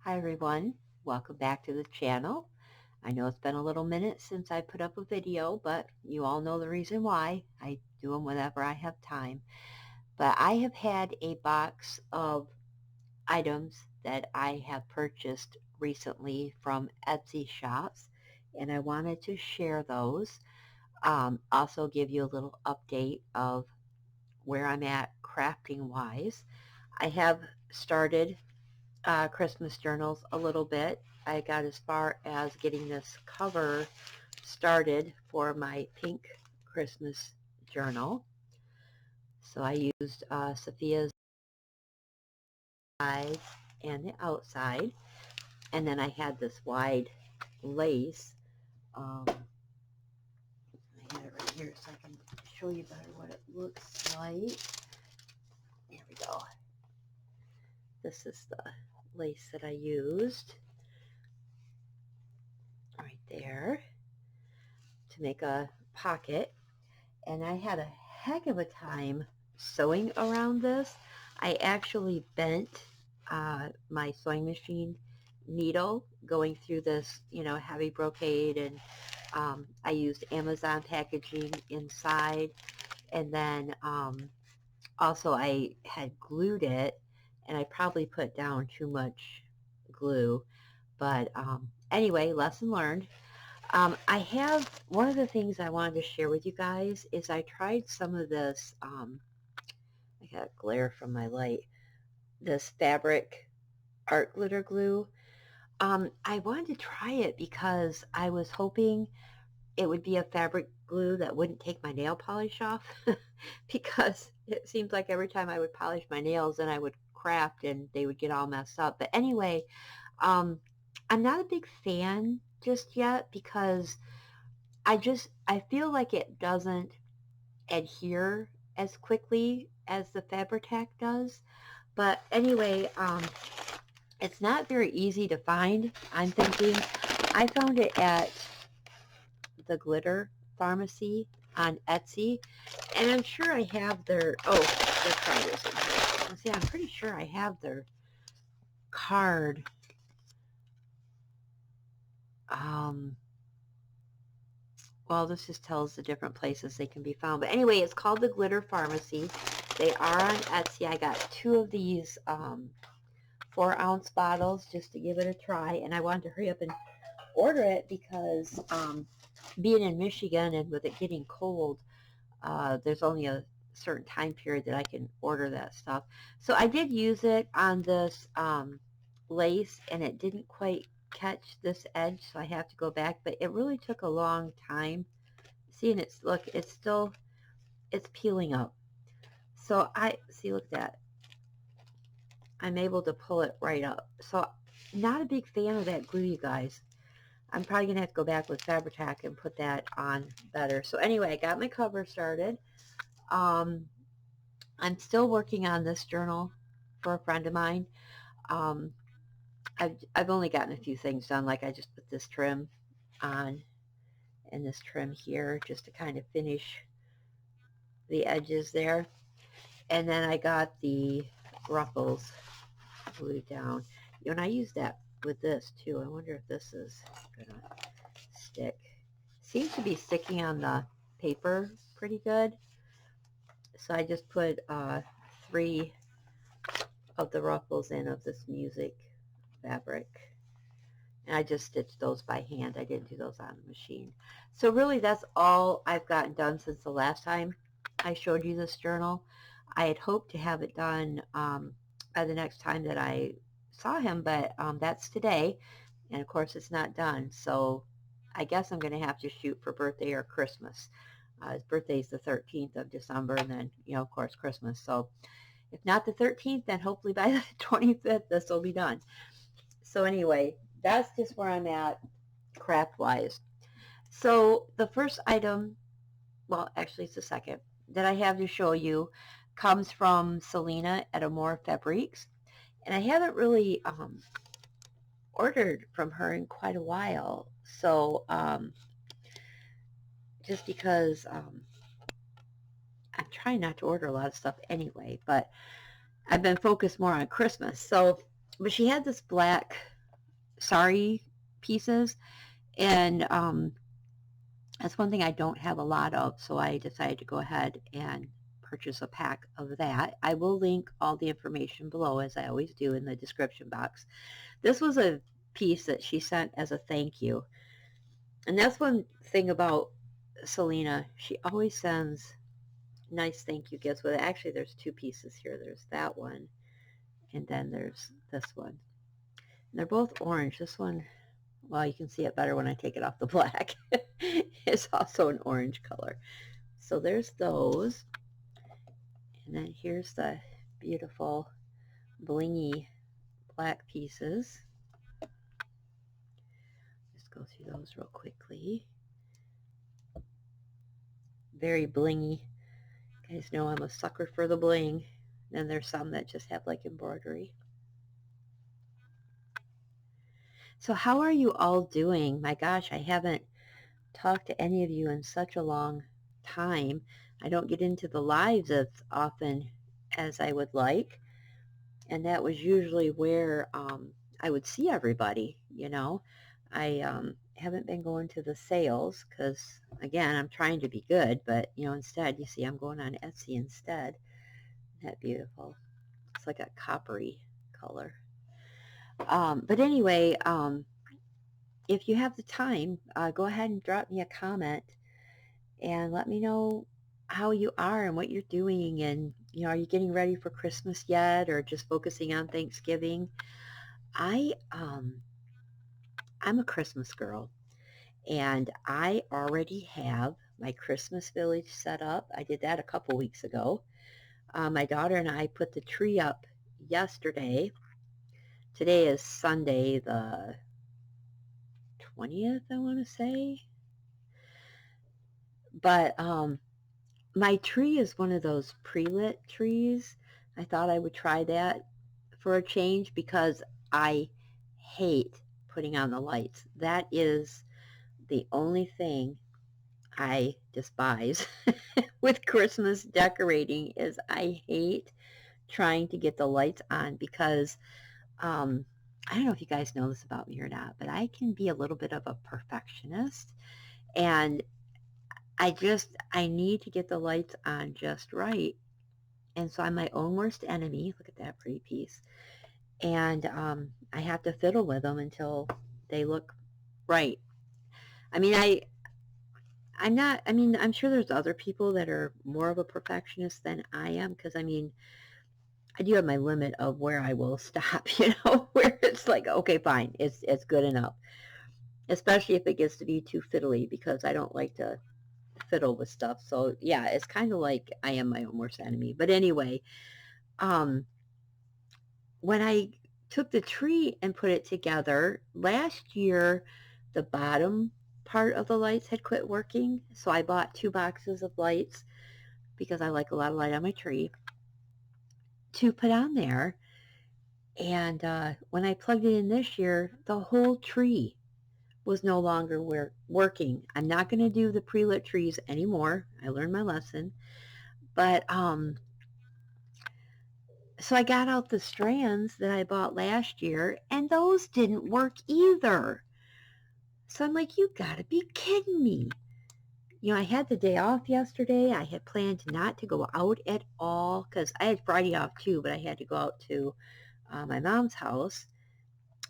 Hi everyone, welcome back to the channel. I know it's been a little minute since I put up a video, but you all know the reason why. I do them whenever I have time. But I have had a box of items that I have purchased recently from Etsy shops, and I wanted to share those. Also give you a little update of where I'm at crafting wise. I have started Christmas journals a little bit. I got as far as getting this cover started for my pink Christmas journal. So I used Sophia's side and the outside. And then I had this wide lace. I had it right here so I can show you better what it looks like. There we go. This is the lace that I used right there to make a pocket. And I had a heck of a time sewing around this. I actually bent my sewing machine needle going through this, heavy brocade, and I used Amazon packaging inside, and then also I had glued it, and I probably put down too much glue, but anyway, lesson learned. I have, one of the things I wanted to share with you guys is I tried some of this, I got glare from my light, this fabric art glitter glue. I wanted to try it because I was hoping it would be a fabric glue that wouldn't take my nail polish off because it seems like every time I would polish my nails and I would craft and they would get all messed up. But anyway, um, I'm not a big fan just yet because I feel like it doesn't adhere as quickly as the Fabri-Tac does. But anyway, it's not very easy to find. I'm thinking I found it at the Glitter Pharmacy on Etsy, and I'm sure I have their, oh, let's try this in here. See, I'm pretty sure I have their card. Well, this just tells the different places they can be found. But anyway, it's called the Glitter Pharmacy. They are on Etsy. I got two of these 4-ounce bottles just to give it a try. And I wanted to hurry up and order it because being in Michigan and with it getting cold, there's only a certain time period that I can order that stuff. So I did use it on this lace, and it didn't quite catch this edge, so I have to go back, but it really took a long time. See, and it's, look, it's still, it's peeling up. So I see, look at that, I'm able to pull it right up. So not a big fan of that glue, you guys. I'm probably gonna have to go back with Fabri-Tac and put that on better. So anyway, I got my cover started. I'm still working on this journal for a friend of mine. I've only gotten a few things done, like I just put this trim on and this trim here just to kind of finish the edges there. And then I got the ruffles glued down. And I use that with this too. I wonder if this is gonna stick. Seems to be sticking on the paper pretty good. So I just put 3 of the ruffles in of this music fabric. And I just stitched those by hand. I didn't do those on the machine. So really that's all I've gotten done since the last time I showed you this journal. I had hoped to have it done by the next time that I saw him, but that's today. And of course it's not done. So I guess I'm going to have to shoot for birthday or Christmas. His birthday is the 13th of December, and then, of course, Christmas. So if not the 13th, then hopefully by the 25th, this will be done. So anyway, that's just where I'm at craft-wise. So the first item, well, actually it's the second, that I have to show you comes from Selena at Amore Fabriques. And I haven't really ordered from her in quite a while. So just because I'm trying not to order a lot of stuff anyway, but I've been focused more on Christmas. So, but she had this black sari pieces, and that's one thing I don't have a lot of, so I decided to go ahead and purchase a pack of that. I will link all the information below, as I always do, in the description box. This was a piece that she sent as a thank you. And that's one thing about Selena. She always sends nice thank you gifts with it. Actually, there's two pieces here. There's that one, and then there's this one. And they're both orange. This one, well, you can see it better when I take it off the black. It's also an orange color. So there's those. And then here's the beautiful blingy black pieces. Just go through those real quickly. Very blingy. You guys know I'm a sucker for the bling. Then there's some that just have like embroidery. So how are you all doing? My gosh, I haven't talked to any of you in such a long time. I don't get into the lives as often as I would like. And that was usually where I would see everybody, you know. I haven't been going to the sales because, again, I'm trying to be good, but, you know, instead, you see, I'm going on Etsy instead. Isn't that beautiful? It's like a coppery color. But anyway, if you have the time, go ahead and drop me a comment and let me know how you are and what you're doing, and you know, are you getting ready for Christmas yet, or just focusing on Thanksgiving? I I'm a Christmas girl, and I already have my Christmas village set up. I did that a couple weeks ago. My daughter and I put the tree up yesterday. Today is Sunday the 20th, I want to say. But my tree is one of those pre-lit trees. I thought I would try that for a change because I hate putting on the lights. That is the only thing I despise with Christmas decorating, is I hate trying to get the lights on because I don't know if you guys know this about me or not, but I can be a little bit of a perfectionist, and I need to get the lights on just right. And so I'm my own worst enemy. Look at that pretty piece. And I have to fiddle with them until they look right. I mean, I'm not, I mean, I'm sure there's other people that are more of a perfectionist than I am, because I mean, I do have my limit of where I will stop, you know, where it's like, okay, fine, it's good enough. Especially if it gets to be too fiddly, because I don't like to fiddle with stuff. So yeah, it's kind of like I am my own worst enemy. But anyway, um, when I took the tree and put it together last year, the bottom part of the lights had quit working. So I bought 2 boxes of lights because I like a lot of light on my tree to put on there. And when I plugged it in this year, the whole tree was no longer working. I'm not going to do the pre-lit trees anymore. I learned my lesson. But so I got out the strands that I bought last year, and those didn't work either. So I'm like, you gotta be kidding me. You know, I had the day off yesterday. I had planned not to go out at all because I had Friday off too, but I had to go out to my mom's house,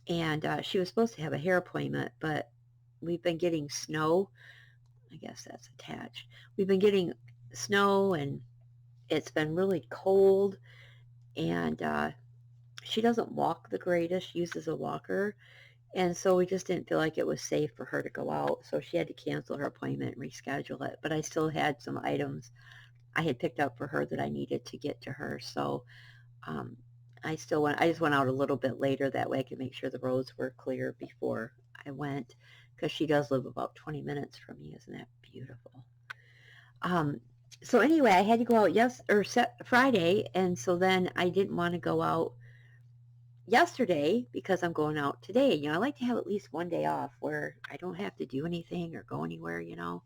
and she was supposed to have a hair appointment, but we've been getting snow. I guess that's attached. We've been getting snow, and it's been really cold, and she doesn't walk the greatest. She uses a walker, and so we just didn't feel like it was safe for her to go out, so she had to cancel her appointment and reschedule it. But I still had some items I had picked up for her that I needed to get to her, so I just went out a little bit later, that way I could make sure the roads were clear before I went, because she does live about 20 minutes from me. Isn't that beautiful? So anyway, I had to go out Friday, and so then I didn't want to go out yesterday because I'm going out today. You know, I like to have at least one day off where I don't have to do anything or go anywhere, you know.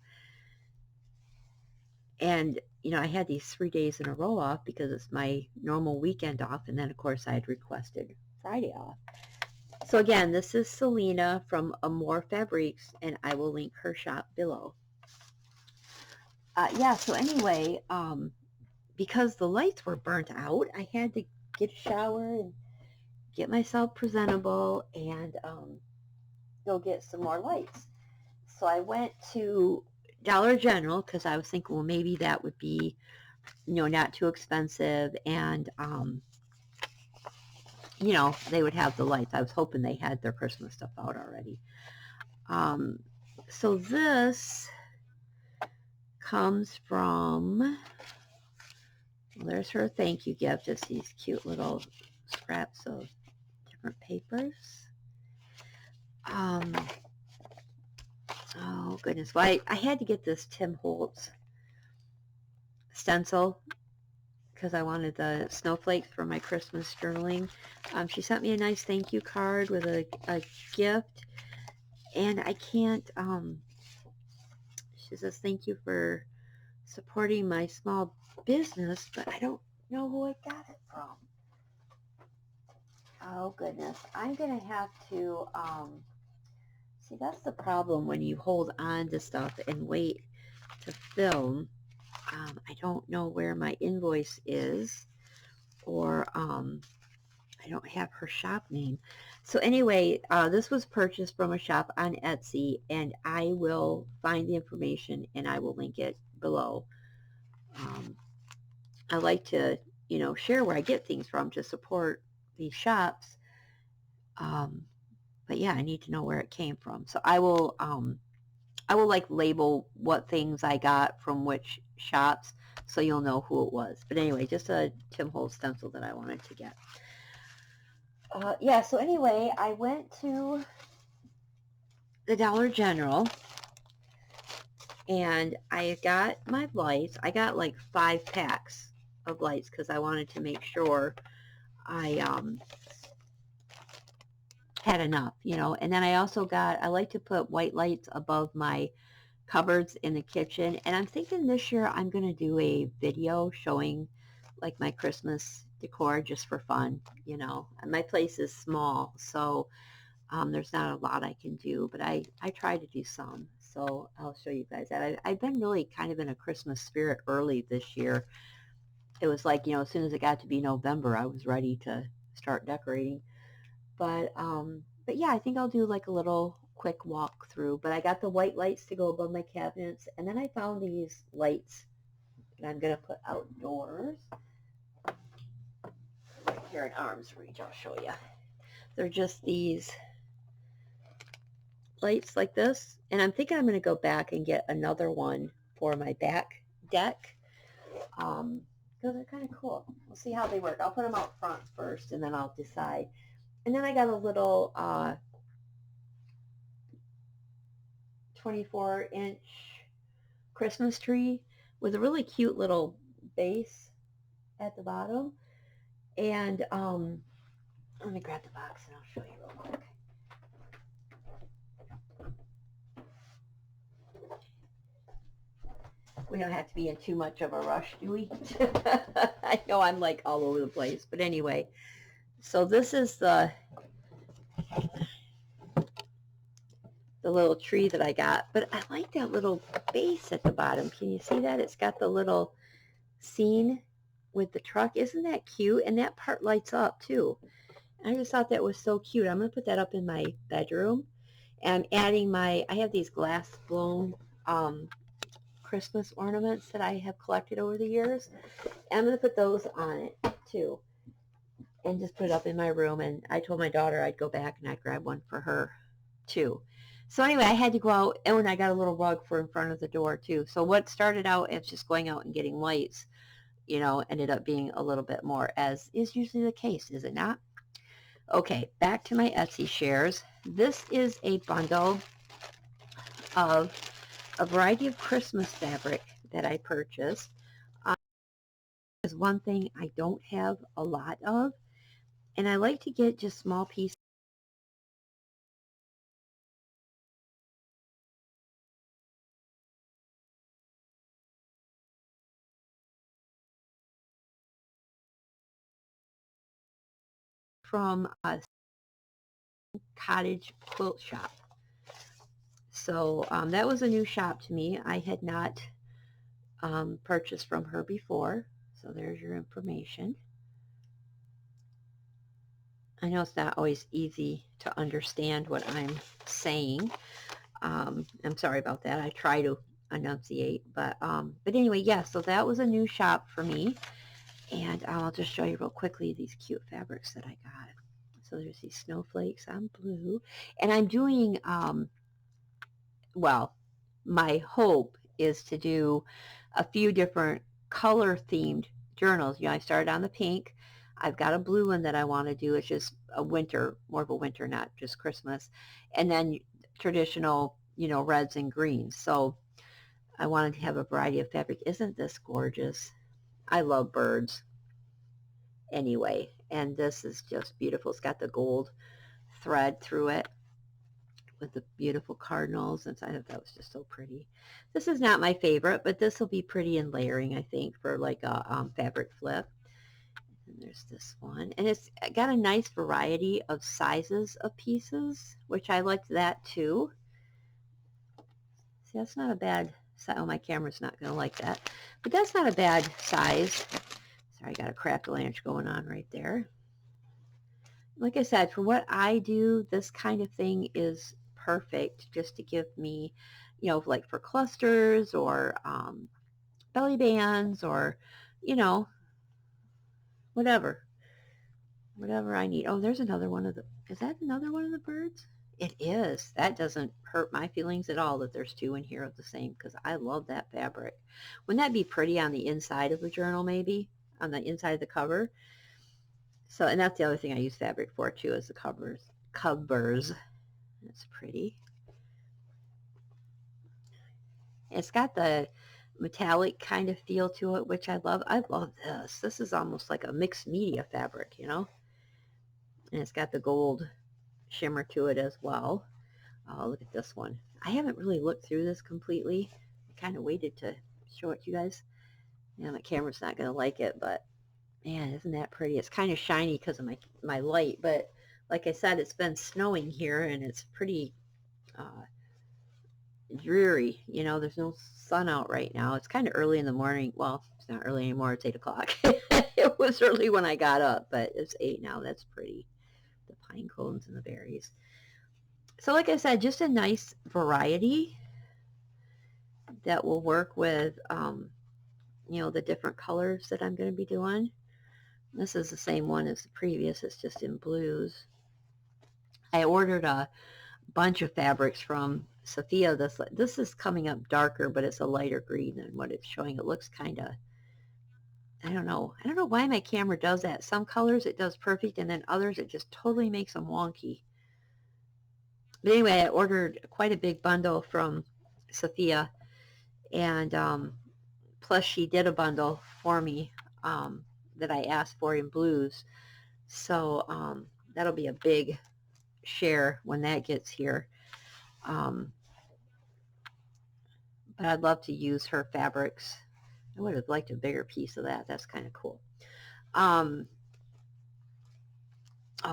And, you know, I had these 3 days in a row off because it's my normal weekend off. And then, of course, I had requested Friday off. So again, this is Selena from Amore Fabrics, and I will link her shop below. Yeah, so anyway, because the lights were burnt out, I had to get a shower and get myself presentable and go get some more lights. So I went to Dollar General because I was thinking, well, maybe that would be, not too expensive, and they would have the lights. I was hoping they had their Christmas stuff out already. So this comes from, well, there's her thank you gift, just these cute little scraps of different papers. Oh goodness, well, I had to get this Tim Holtz stencil because I wanted the snowflakes for my Christmas journaling. She sent me a nice thank you card with a gift, and I can't, she says thank you for supporting my small business, but I don't know who I got it from. Oh goodness, I'm gonna have to, see, that's the problem when you hold on to stuff and wait to film. I don't know where my invoice is, or I don't have her shop name. So anyway, this was purchased from a shop on Etsy, and I will find the information and I will link it below. I like to, share where I get things from to support these shops. But yeah, I need to know where it came from. So I will like label what things I got from which shops, so you'll know who it was. But anyway, just a Tim Holtz stencil that I wanted to get. Yeah, so anyway, I went to the Dollar General and I got my lights. I got like 5 packs of lights because I wanted to make sure I had enough, and then I also I like to put white lights above my cupboards in the kitchen, and I'm thinking this year I'm going to do a video showing like my Christmas decor just for fun. My place is small, so there's not a lot I can do, but I try to do some, so I'll show you guys that. I've been really kind of in a Christmas spirit early this year. It was like, as soon as it got to be November, I was ready to start decorating. But yeah, I think I'll do like a little quick walk through. But I got the white lights to go above my cabinets, and then I found these lights that I'm gonna put outdoors. Right here in arm's reach, I'll show you. They're just these lights like this, and I'm thinking I'm gonna go back and get another one for my back deck. Because they're kind of cool. We'll see how they work. I'll put them out front first, and then I'll decide. And then I got a little 24-inch Christmas tree with a really cute little base at the bottom. And let me grab the box and I'll show you real quick. We don't have to be in too much of a rush, do we? I know I'm like all over the place, but anyway. So this is the little tree that I got, but I like that little base at the bottom. Can you see that? It's got the little scene with the truck. Isn't that cute? And that part lights up too. I just thought that was so cute. I'm going to put that up in my bedroom. And I'm adding I have these glass blown Christmas ornaments that I have collected over the years. And I'm going to put those on it too. And just put it up in my room. And I told my daughter I'd go back and I'd grab one for her too. So anyway, I had to go out, and I got a little rug for in front of the door too. So what started out as just going out and getting lights, ended up being a little bit more, as is usually the case, is it not? Okay, back to my Etsy shares. This is a bundle of a variety of Christmas fabric that I purchased. Is one thing I don't have a lot of, and I like to get just small pieces from Cottage Quilt Shop. So that was a new shop to me. I had not purchased from her before. So there's your information. I know it's not always easy to understand what I'm saying. I'm sorry about that. I try to enunciate, but anyway, yeah. So that was a new shop for me, and I'll just show you real quickly these cute fabrics that I got. So there's these snowflakes on blue, and I'm doing well. My hope is to do a few different color themed journals. You know, I started on the pink. I've got a blue one that I want to do. It's just a winter, more of a winter, not just Christmas. And then traditional, you know, reds and greens. So I wanted to have a variety of fabric. Isn't this gorgeous? I love birds anyway. And this is just beautiful. It's got the gold thread through it with the beautiful cardinals. And so I thought that was just so pretty. This is not my favorite, but this will be pretty in layering, I think, for like a fabric flip. And there's this one. And it's got a nice variety of sizes of pieces, which I liked that too. See, that's not a bad size. Oh, my camera's not going to like that. But that's not a bad size. Sorry, I got a crack-a-lantern going on right there. Like I said, for what I do, this kind of thing is perfect just to give me, you know, like for clusters or belly bands or, you know, whatever I need. Oh, there's another one of the, is that another one of the birds? It is. That doesn't hurt my feelings at all that there's two in here of the same, because I love that fabric. Wouldn't that be pretty on the inside of the journal, maybe? On the inside of the cover? So, and that's the other thing I use fabric for too, is the covers. Covers. That's pretty. It's got the metallic kind of feel to it, which I love. I love this. This is almost like a mixed media fabric, you know? And it's got the gold shimmer to it as well. Oh, look at this one. I haven't really looked through this completely. I kind of waited to show it to you guys. Yeah, my camera's not going to like it, but man, isn't that pretty? It's kind of shiny because of my light, but like I said, it's been snowing here and it's pretty dreary. You know, there's no sun out right now. It's kind of early in the morning. Well, it's not early anymore. It's 8 o'clock. It was early when I got up, but it's 8 now. That's pretty. The pine cones and the berries. So like I said, just a nice variety that will work with, you know, the different colors that I'm going to be doing. This is the same one as the previous. It's just in blues. I ordered a bunch of fabrics from Sophia. This is coming up darker, but it's a lighter green than what it's showing. It looks kind of, I don't know. I don't know why my camera does that. Some colors it does perfect, and then others it just totally makes them wonky. But anyway, I ordered quite a big bundle from Sophia, and plus she did a bundle for me that I asked for in blues. So that'll be a big share when that gets here. But I'd love to use her fabrics. I would have liked a bigger piece of that. That's kind of cool. Oh,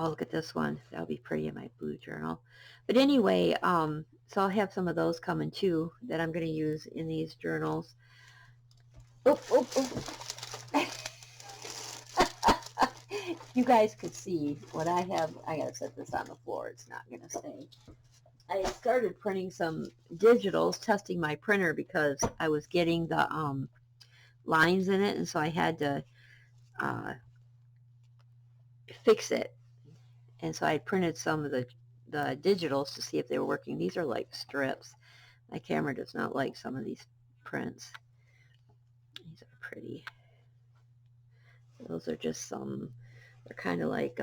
look at this one. That'll be pretty in my blue journal. But anyway, so I'll have some of those coming too that I'm going to use in these journals. Oh, oh, oh. You guys could see what I have. I got to set this on the floor. It's not going to stay. I started printing some digitals, testing my printer because I was getting the lines in it, and so I had to fix it. And so I printed some of the digitals to see if they were working. These are like strips. My camera does not like some of these prints. These are pretty. Those are just some, they're kind of like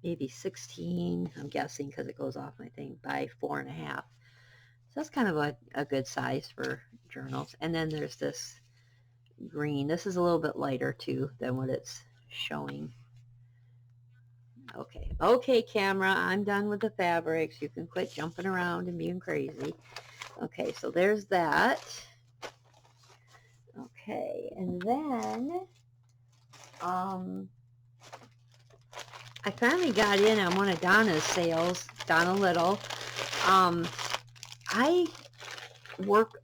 maybe 16, I'm guessing because it goes off my thing, by 4.5. So that's kind of a good size for journals. And then there's this green. This is a little bit lighter too than what it's showing. Okay, camera, I'm done with the fabrics. You can quit jumping around and being crazy. Okay, so there's that. Okay, and then I finally got in on one of Donna's sales, Donna Little. I work,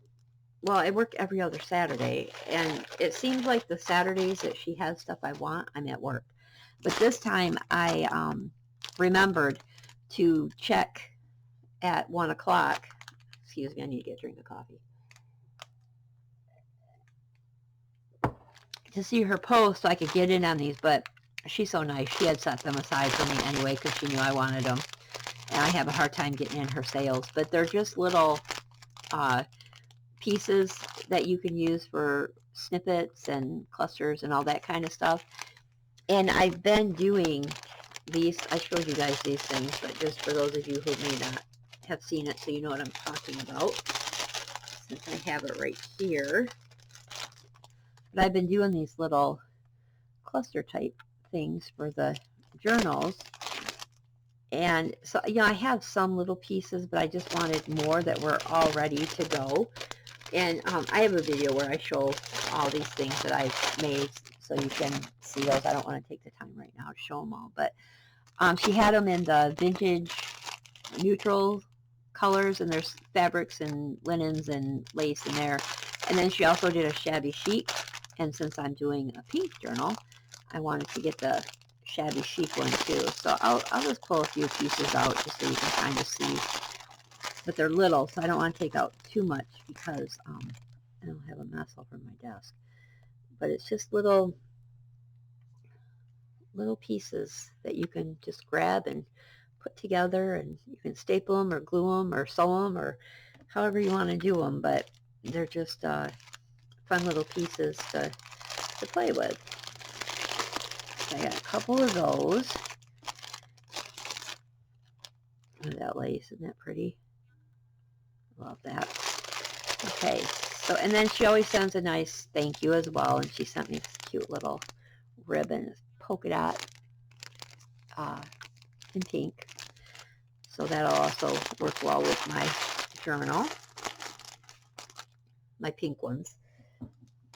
well, I work every other Saturday, and it seems like the Saturdays that she has stuff I want, I'm at work. But this time I remembered to check at 1 o'clock. Excuse me, I need to get a drink of coffee. To see her post so I could get in on these, but she's so nice. She had set them aside for me anyway because she knew I wanted them. And I have a hard time getting in her sales. But they're just little pieces that you can use for snippets and clusters and all that kind of stuff. And I've been doing these. I showed you guys these things, but just for those of you who may not have seen it so you know what I'm talking about, since I have it right here. But I've been doing these little cluster type things for the journals. And so, you know, I have some little pieces, but I just wanted more that were all ready to go. And I have a video where I show all these things that I've made so you can see those. I don't want to take the time right now to show them all. But she had them in the vintage neutral colors, and there's fabrics and linens and lace in there. And then she also did a shabby chic. And since I'm doing a pink journal, I wanted to get the shabby chic one too. So I'll just pull a few pieces out just so you can kind of see. But they're little, so I don't want to take out too much because I don't have a mess over my desk. But it's just little pieces that you can just grab and put together, and you can staple them or glue them or sew them or however you want to do them. But they're just fun little pieces to play with. So I got a couple of those. Look at that lace, isn't that pretty? Love that. Okay, so, and then she always sends a nice thank you as well, and she sent me this cute little ribbon, polka dot in pink. So that'll also work well with my journal, my pink ones.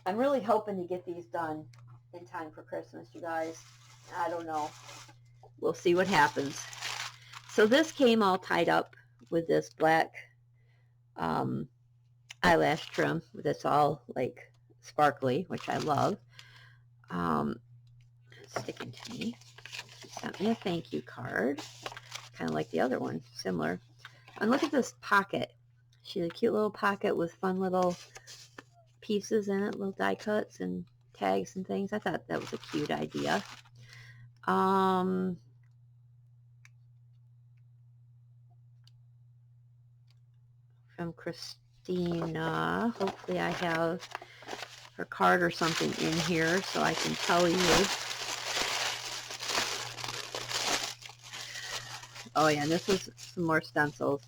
I'm really hoping to get these done in time for Christmas, you guys. I don't know. We'll see what happens. So this came all tied up with this black eyelash trim that's all like sparkly, which I love. It's sticking to me. She sent me a thank you card, kind of like the other one, similar. And look at this pocket. She had a cute little pocket with fun little pieces in it, little die cuts and tags and things. I thought that was a cute idea. From Christina. Hopefully I have her card or something in here so I can tell you. Oh yeah, this was some more stencils.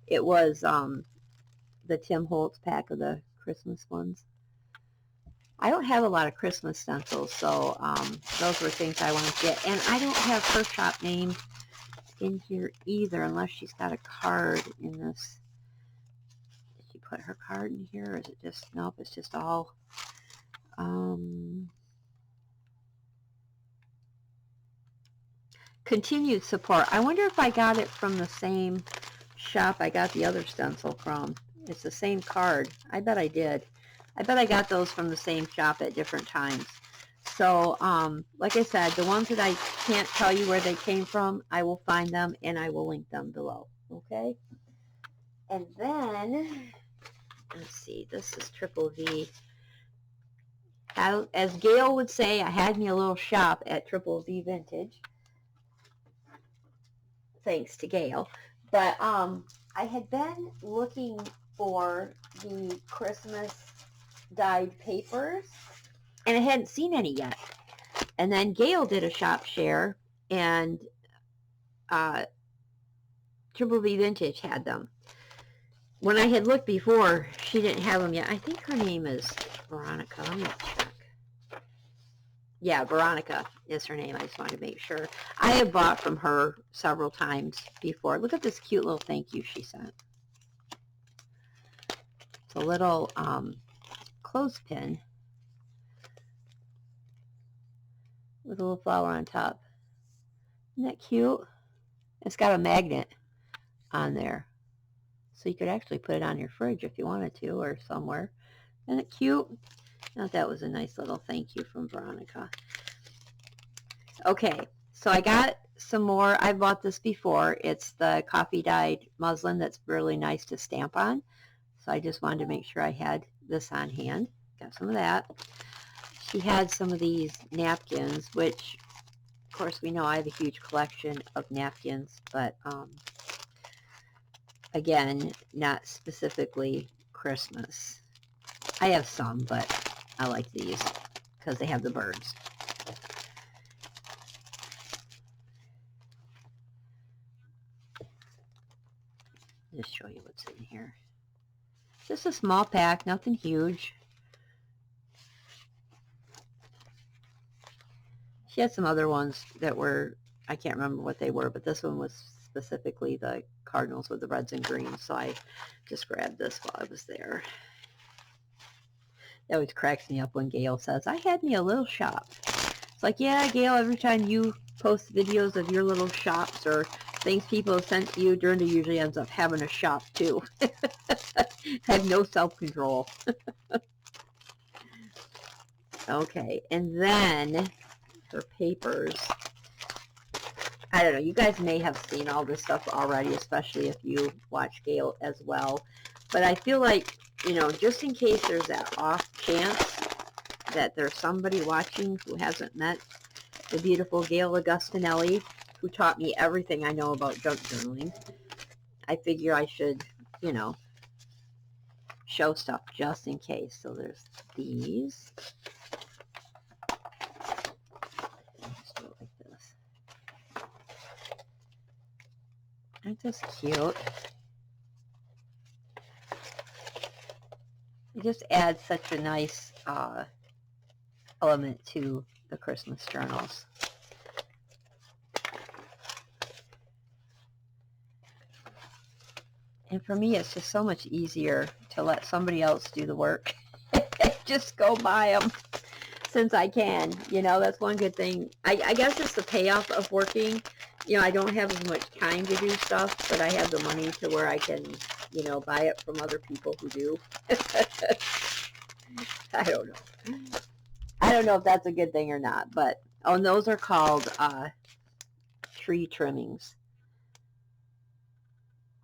It was the Tim Holtz pack of the Christmas ones. I don't have a lot of Christmas stencils, so those were things I wanted to get. And I don't have her shop name in here either, unless she's got a card in this. Did she put her card in here, or is it just, nope, it's just all continued support. I wonder if I got it from the same shop I got the other stencil from. It's the same card. I bet I did. I bet I got those from the same shop at different times. So, like I said, the ones that I can't tell you where they came from, I will find them and I will link them below. Okay? And then, let's see, this is Triple V. As Gail would say, I had me a little shop at Triple V Vintage. Thanks to Gail. But I had been looking for the Christmas dyed papers, and I hadn't seen any yet. And then Gail did a shop share, and Triple V Vintage had them. When I had looked before, she didn't have them yet. I think her name is Veronica. Let me check. Yeah, Veronica is her name. I just wanted to make sure. I have bought from her several times before. Look at this cute little thank you she sent. It's a little clothespin with a little flower on top. Isn't that cute? It's got a magnet on there. So you could actually put it on your fridge if you wanted to, or somewhere. Isn't it cute? Now that was a nice little thank you from Veronica. Okay, so I got some more. I bought this before. It's the coffee dyed muslin that's really nice to stamp on. So I just wanted to make sure I had this on hand. Got some of that. She had some of these napkins, which of course we know I have a huge collection of napkins, but again, not specifically Christmas. I have some, but I like these because they have the birds. Just show you what's in here. Just a small pack, nothing huge. She had some other ones that were, I can't remember what they were, but this one was specifically the Cardinals with the reds and greens, so I just grabbed this while I was there. It always cracks me up when Gail says, I had me a little shop. It's like, yeah, Gail, every time you post videos of your little shops or things people have sent to you, Dorinda usually ends up having a shop too. Have no self-control. Okay, and then her papers. I don't know, you guys may have seen all this stuff already, especially if you watch Gail as well. But I feel like, you know, just in case there's that off chance that there's somebody watching who hasn't met the beautiful Gail Augustinelli, who taught me everything I know about junk journaling, I figure I should, you know, show stuff just in case. So there's these. Just do it like this. Aren't those cute? It just adds such a nice element to the Christmas journals. And for me, it's just so much easier to let somebody else do the work. Just go buy them since I can. You know, that's one good thing. I guess it's the payoff of working. You know, I don't have as much time to do stuff, but I have the money to where I can, you know, buy it from other people who do. I don't know. I don't know if that's a good thing or not, but, oh, and those are called tree trimmings.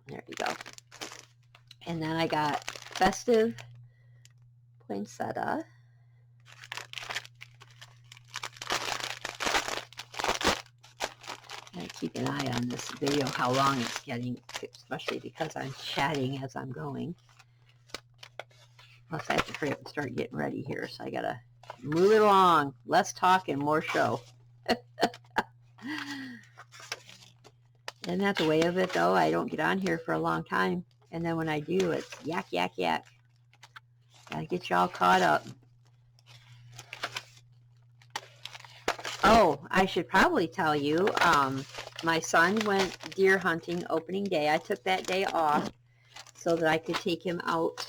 There you go. And then I got festive poinsettia. I keep an eye on this video, how long it's getting, especially because I'm chatting as I'm going. Plus I have to hurry up and start getting ready here, so I gotta move it along. Less talk and more show. Isn't that the way of it, though? I don't get on here for a long time, and then when I do, it's yak, yak, yak. Gotta get you all caught up. Oh, I should probably tell you, my son went deer hunting opening day. I took that day off so that I could take him out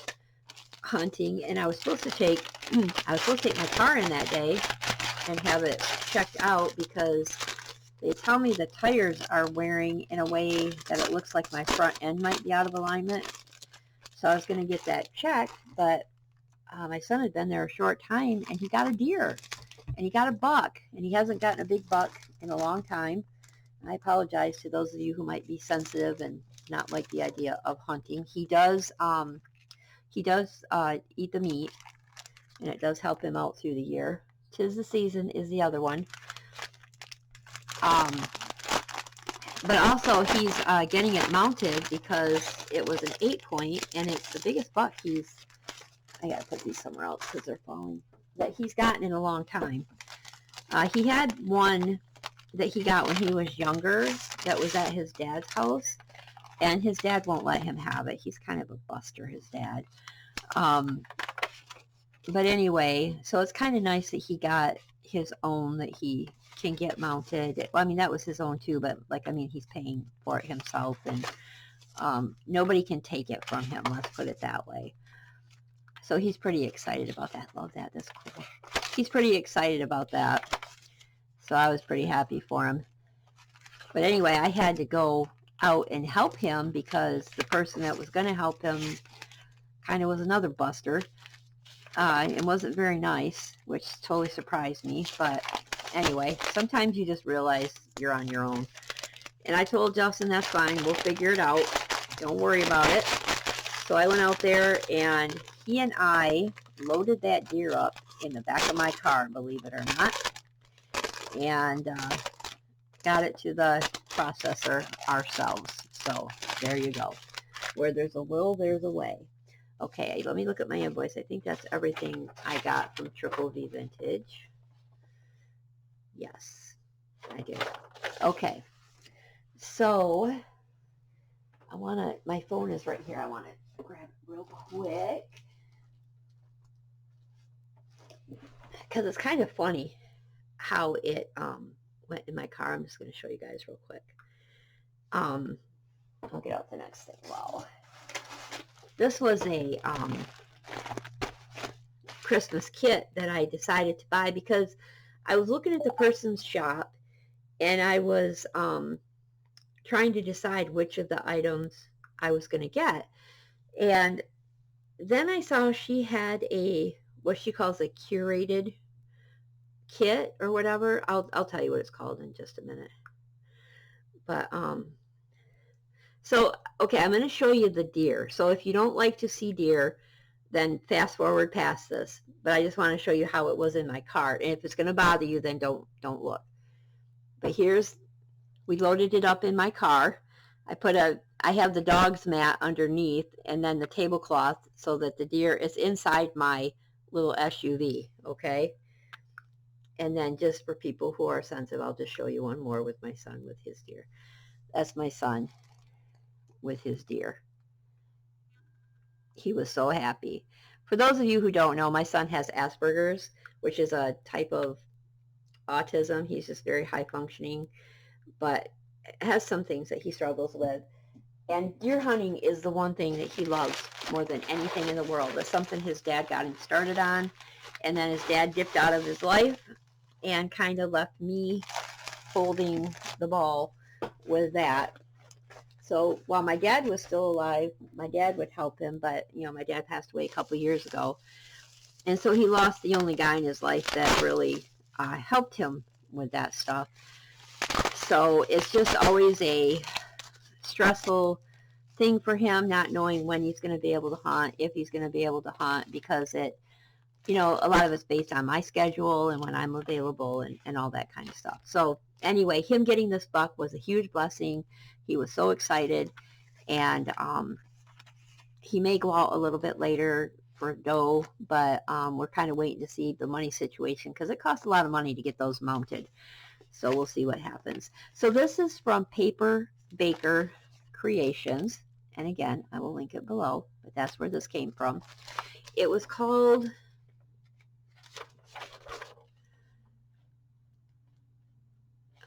hunting, and I was supposed to take my car in that day and have it checked out because they tell me the tires are wearing in a way that it looks like my front end might be out of alignment. So I was going to get that checked, but my son had been there a short time, and he got a deer, and he got a buck, and he hasn't gotten a big buck in a long time. I apologize to those of you who might be sensitive and not like the idea of hunting. He does eat the meat, and it does help him out through the year. 'Tis the season is the other one. But also he's getting it mounted because it was an 8-point, and it's the biggest buck I gotta put these somewhere else because they're falling, that he's gotten in a long time. He had one that he got when he was younger that was at his dad's house, and his dad won't let him have it. He's kind of a buster, his dad. But anyway, so it's kind of nice that he got his own that he can get mounted. Well, I mean, that was his own too, but like, I mean, he's paying for it himself, and nobody can take it from him, let's put it that way. So he's pretty excited about that. Love that. That's cool. He's pretty excited about that. So I was pretty happy for him. But anyway, I had to go out and help him because the person that was going to help him kind of was another buster. It wasn't very nice, which totally surprised me. But anyway, sometimes you just realize you're on your own. And I told Justin, that's fine. We'll figure it out. Don't worry about it. So I went out there, and he and I loaded that deer up in the back of my car, believe it or not, and got it to the processor ourselves. So there you go. Where there's a will, there's a way. Okay, let me look at my invoice. I think that's everything I got from Triple V Vintage. Yes, I did. Okay, so I want to, my phone is right here. I want to grab it real quick because it's kind of funny how it went in my car. I'm just going to show you guys real quick. I'll get out the next thing. Wow. This was a Christmas kit that I decided to buy because I was looking at the person's shop and I was trying to decide which of the items I was going to get. And then I saw she had a, what she calls a curated kit or whatever. I'll tell you what it's called in just a minute. But so okay, I'm going to show you the deer. So if you don't like to see deer, then fast forward past this. But I just want to show you how it was in my cart. And if it's going to bother you, then don't look. But here's, we loaded it up in my car. I have the dog's mat underneath and then the tablecloth so that the deer is inside my little SUV, okay? And then just for people who are sensitive, I'll just show you one more with my son with his deer. That's my son with his deer. He was so happy. For those of you who don't know, my son has Asperger's, which is a type of autism. He's just very high functioning, but has some things that he struggles with. And deer hunting is the one thing that he loves more than anything in the world. It's something his dad got him started on, and then his dad dipped out of his life and kind of left me holding the ball with that. So while my dad was still alive, my dad would help him, but you know, my dad passed away a couple years ago. And so he lost the only guy in his life that really helped him with that stuff. So it's just always a stressful thing for him, not knowing when he's going to be able to hunt, if he's going to be able to hunt, because it, you know, a lot of it's based on my schedule and when I'm available and all that kind of stuff. So anyway, him getting this buck was a huge blessing. He was so excited, and he may go out a little bit later for doe, but we're kind of waiting to see the money situation because it costs a lot of money to get those mounted. So we'll see what happens. So this is from Paper Baker Creations, and again, I will link it below, but that's where this came from. It was called,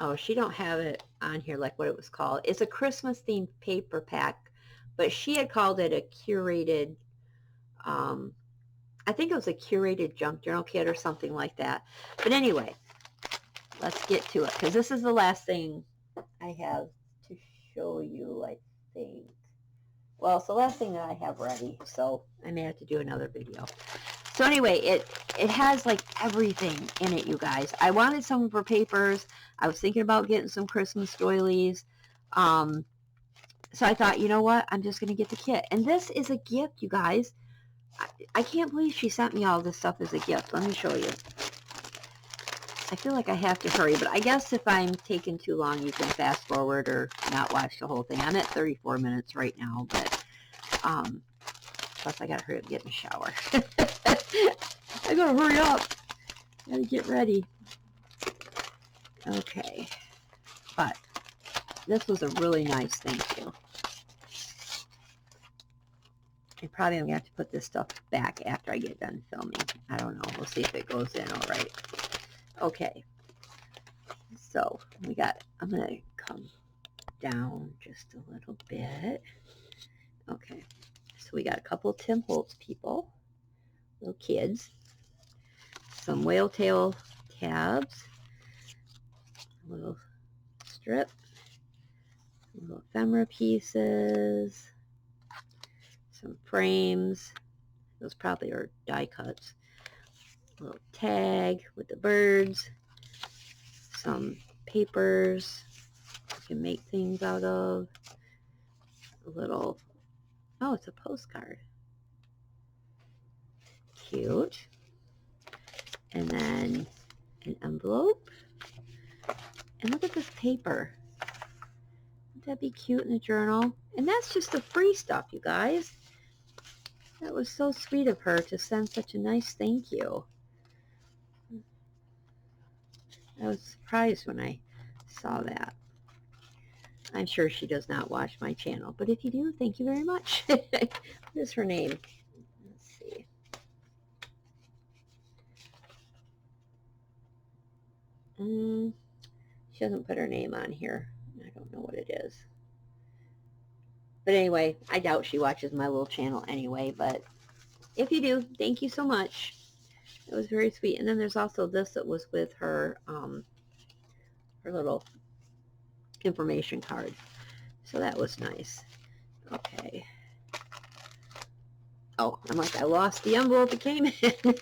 oh, she don't have it on here like what it was called. It's a Christmas themed paper pack, but she had called it a curated, I think it was a curated junk journal kit or something like that. But anyway, let's get to it because this is the last thing I have to show you, I think. Well, it's the last thing that I have ready, so I may have to do another video. So anyway, it has like everything in it, you guys. I wanted some for papers. I was thinking about getting some Christmas doilies. So I thought, you know what? I'm just going to get the kit. And this is a gift, you guys. I can't believe she sent me all this stuff as a gift. Let me show you. I feel like I have to hurry, but I guess if I'm taking too long, you can fast forward or not watch the whole thing. I'm at 34 minutes right now, but plus I gotta hurry up and get in the shower. I gotta hurry up. Gotta get ready. Okay, but this was a really nice thing too. I probably am gonna have to put this stuff back after I get done filming. I don't know. We'll see if it goes in all right. Okay, so we got, I'm going to come down just a little bit. Okay, so we got a couple Tim Holtz people, little kids, some whale tail tabs, a little strip, Little ephemera pieces, some frames. Those probably are die cuts. A little tag with the birds, some papers you can make things out of. A little, oh, it's a postcard. Cute. And then an envelope. And look at this paper. Wouldn't that be cute in a journal? And that's just the free stuff, you guys. That was so sweet of her to send such a nice thank you. I was surprised when I saw that. I'm sure she does not watch my channel, but if you do, thank you very much. What is her name? Let's see. She doesn't put her name on here. I don't know what it is. But anyway, I doubt she watches my little channel anyway, but if you do, thank you so much. It was very sweet. And then there's also this that was with her, her little information card. So that was nice. Okay. Oh, I'm like, I lost the envelope it came in.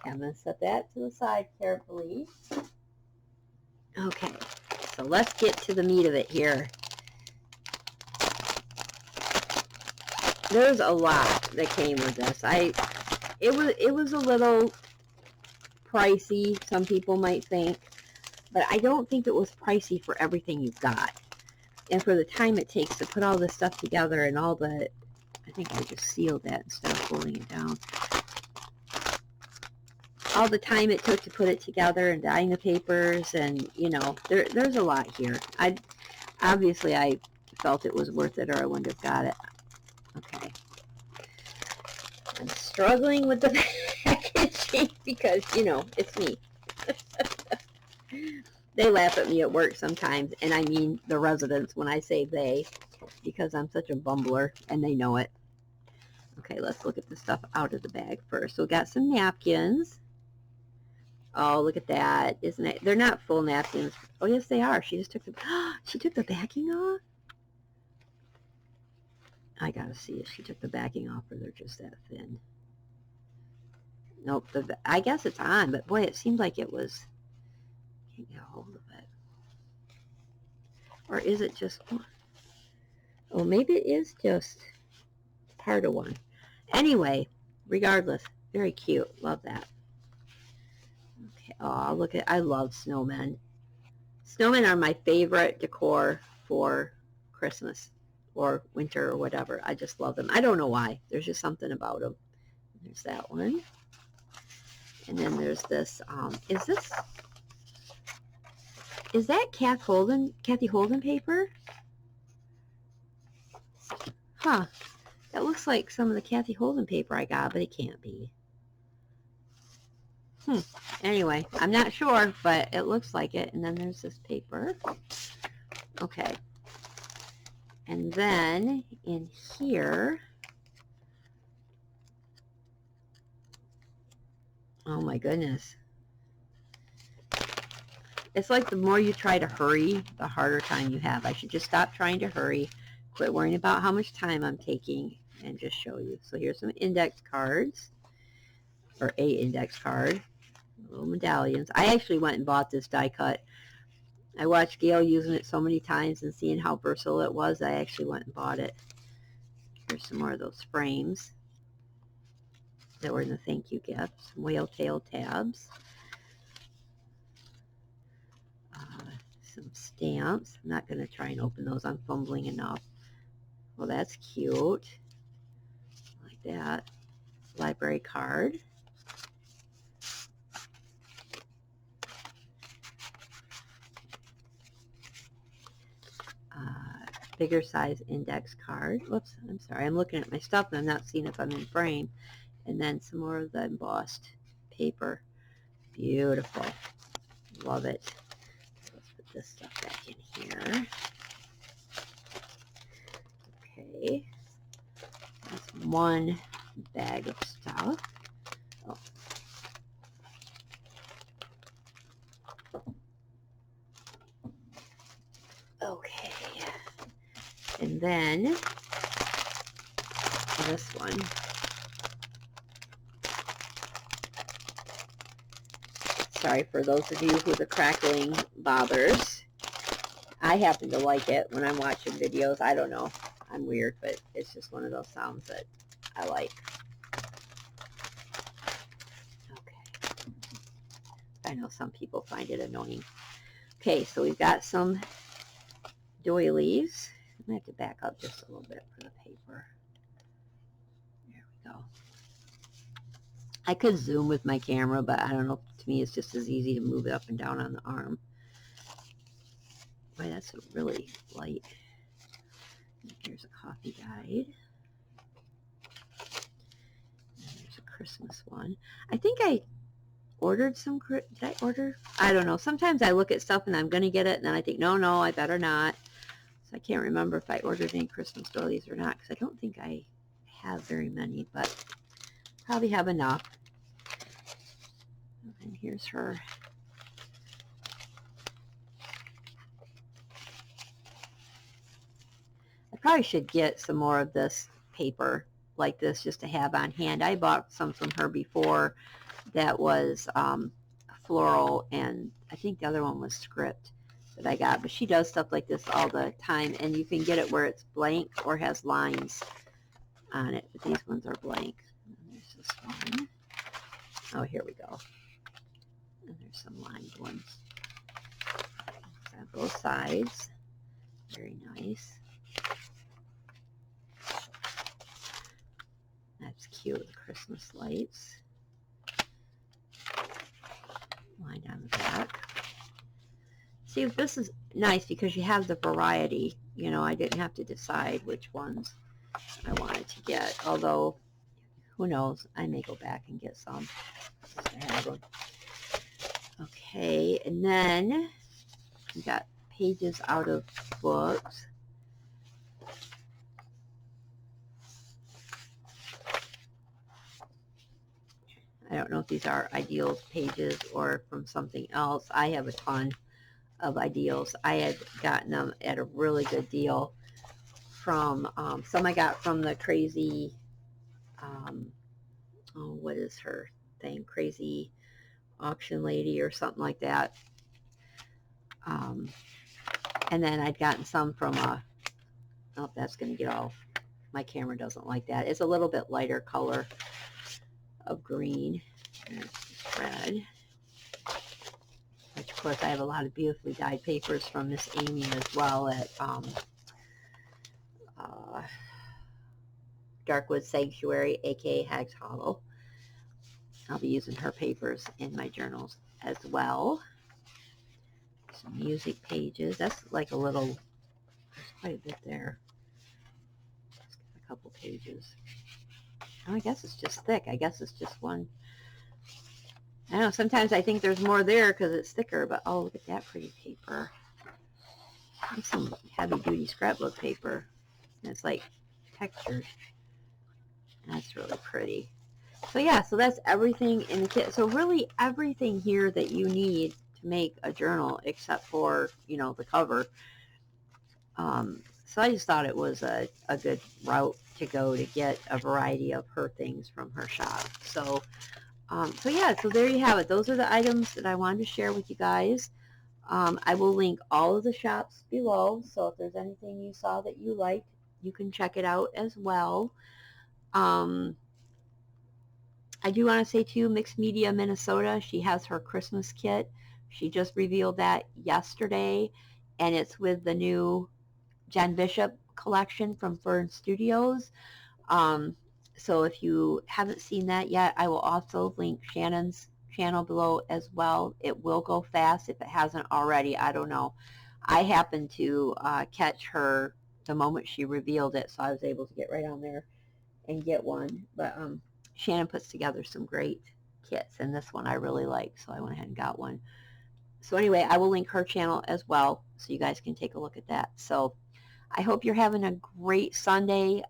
I'm going to set that to the side carefully. Okay, so let's get to the meat of it here. There's a lot that came with this. It was a little pricey, some people might think, but I don't think it was pricey for everything you've got. And for the time it takes to put all this stuff together and all the, I think I just sealed that instead of holding it down. All the time it took to put it together and dyeing the papers, and you know, there's a lot here. Obviously I felt it was worth it or I wouldn't have got it. Okay. I'm struggling with the packaging because, you know, it's me. They laugh at me at work sometimes, and I mean the residents when I say they, because I'm such a bumbler, and they know it. Okay, let's look at the stuff out of the bag first. So we got some napkins. Oh, look at that. Isn't it? They're not full napkins. Oh, yes, they are. She just took the, she took the backing off? I gotta see if she took the backing off or they're just that thin. Nope, I guess it's on, but boy, it seemed like it was, can't get a hold of it. Or is it just, oh, maybe it is just part of one. Anyway, regardless, very cute. Love that. Okay, oh, look at, I love snowmen. Snowmen are my favorite decor for Christmas or winter or whatever. I just love them. I don't know why. There's just something about them. There's that one. And then there's this, is that Kathy Holden paper? Huh. That looks like some of the Kathy Holden paper I got, but it can't be. Anyway, I'm not sure, but it looks like it. And then there's this paper. Okay. And then in here, oh my goodness. It's like the more you try to hurry, the harder time you have. I should just stop trying to hurry, quit worrying about how much time I'm taking, and just show you. So here's some index cards, or a index card, little medallions. I actually went and bought this die cut. I watched Gail using it so many times and seeing how versatile it was, I actually went and bought it. Here's some more of those frames that were in the thank you gift. Some whale tail tabs. Some stamps. I'm not going to try and open those. I'm fumbling enough. Well, that's cute. Like that. Library card. Bigger size index card. Whoops, I'm sorry. I'm looking at my stuff and I'm not seeing if I'm in frame. And then some more of the embossed paper. Beautiful. Love it. Let's put this stuff back in here. Okay. That's one bag of stuff. Oh. Okay. And then this one. Sorry for those of you who the crackling bothers. I happen to like it when I'm watching videos. I don't know. I'm weird, but it's just one of those sounds that I like. Okay. I know some people find it annoying. Okay, so we've got some doilies. I'm going to have to back up just a little bit for the paper. There we go. I could zoom with my camera, but I don't know. To me, it's just as easy to move it up and down on the arm. Boy, that's a really light. Here's a coffee guide. And there's a Christmas one. I think I ordered some. Did I order? I don't know. Sometimes I look at stuff and I'm going to get it, and then I think, no, I better not. So I can't remember if I ordered any Christmas doilies or not, because I don't think I have very many, but probably have enough. And here's her. I probably should get some more of this paper like this just to have on hand. I bought some from her before that was floral, and I think the other one was script that I got. But she does stuff like this all the time, and you can get it where it's blank or has lines on it. But these ones are blank. And there's this one. Oh, here we go. And there's some lined ones. On both sides. Very nice. That's cute, the Christmas lights. Lined on the back. See, this is nice because you have the variety. You know, I didn't have to decide which ones I wanted to get. Although, who knows, I may go back and get some. Just to have them. Okay, and then we got pages out of books. I don't know if these are Ideals pages or from something else. I have a ton of Ideals. I had gotten them at a really good deal from, some I got from the crazy, oh, what is her thing? Crazy auction lady or something like that. And then I'd gotten some from a, oh, that's going to get all, my camera doesn't like that. It's a little bit lighter color of green. There's this red. Which, of course, I have a lot of beautifully dyed papers from Miss Amy as well at Darkwood Sanctuary, aka Hag's Hollow. I'll be using her papers in my journals as well. Some music pages. That's like a little, there's quite a bit there. Just got a couple pages. Oh, I guess it's just thick. I guess it's just one. I don't know, sometimes I think there's more there because it's thicker, but oh, look at that pretty paper. That's some heavy-duty scrapbook paper. And it's like textured. That's really pretty. So yeah, so that's everything in the kit. So really everything here that you need to make a journal except for, you know, the cover. So I just thought it was a good route to go to get a variety of her things from her shop. So yeah, so there you have it. Those are the items that I wanted to share with you guys. I will link all of the shops below, so if there's anything you saw that you liked, you can check it out as well. I do want to say too, Mixed Media Minnesota, she has her Christmas kit. She just revealed that yesterday, and it's with the new Jen Bishop collection from Fern Studios. So if you haven't seen that yet, I will also link Shannon's channel below as well. It will go fast if it hasn't already. I don't know. I happened to catch her the moment she revealed it, so I was able to get right on there and get one. But Shannon puts together some great kits, and this one I really like, so I went ahead and got one. So anyway, I will link her channel as well, so you guys can take a look at that. So I hope you're having a great Sunday.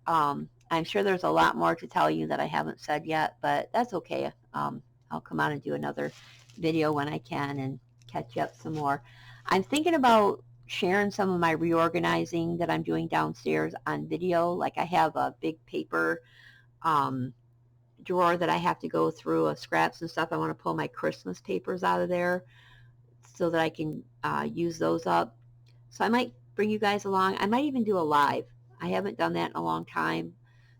I'm sure there's a lot more to tell you that I haven't said yet, but that's okay. I'll come on and do another video when I can and catch up some more. I'm thinking about sharing some of my reorganizing that I'm doing downstairs on video. Like I have a big paper um, drawer that I have to go through of scraps and stuff. I want to pull my Christmas papers out of there so that I can use those up. So I might bring you guys along. I might even do a live. I haven't done that in a long time.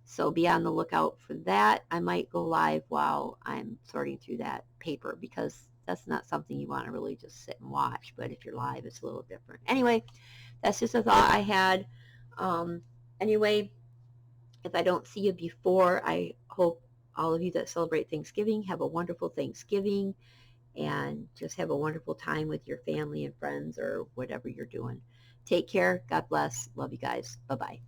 So be on the lookout for that. I might go live while I'm sorting through that paper because that's not something you want to really just sit and watch. But if you're live, it's a little different. Anyway, that's just a thought I had. Um, anyway, if I don't see you before, I hope all of you that celebrate Thanksgiving have a wonderful Thanksgiving and just have a wonderful time with your family and friends or whatever you're doing. Take care. God bless. Love you guys. Bye-bye.